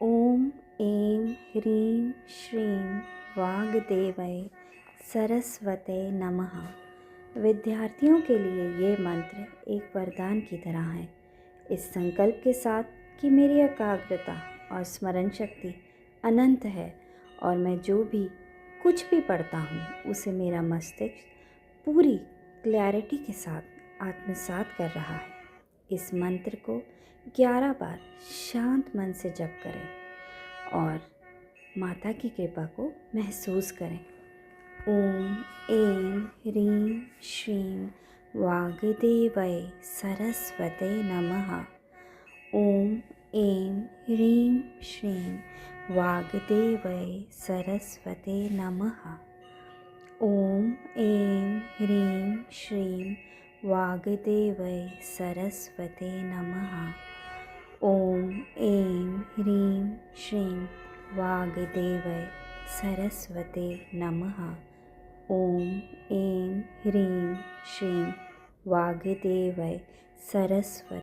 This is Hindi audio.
ॐ ऐं ह्रीं श्रीं वाग्देवै सरस्वते नमः। विद्यार्थियों के लिए ये मंत्र एक वरदान की तरह है। इस संकल्प के साथ कि मेरी एकाग्रता और स्मरण शक्ति अनंत है और मैं जो भी कुछ भी पढ़ता हूँ उसे मेरा मस्तिष्क पूरी क्लैरिटी के साथ आत्मसात कर रहा है। इस मंत्र को 11 बार शांत मन से जप करें और माता की कृपा को महसूस करें। ॐ ऐं ह्रीं श्रीं वाग्देवै सरस्वते नमः। ॐ ऐं ह्रीं श्रीं वाग्देवै सरस्वते नमः। ॐ ऐं ह्रीं श्रीं वाग्देवै सरस्वते नमः। ॐ ऐं ह्रीं श्रीं वाग्देवै सरस्वते नमः। ॐ ऐं ह्रीं श्रीं वाग्देवै सरस्वते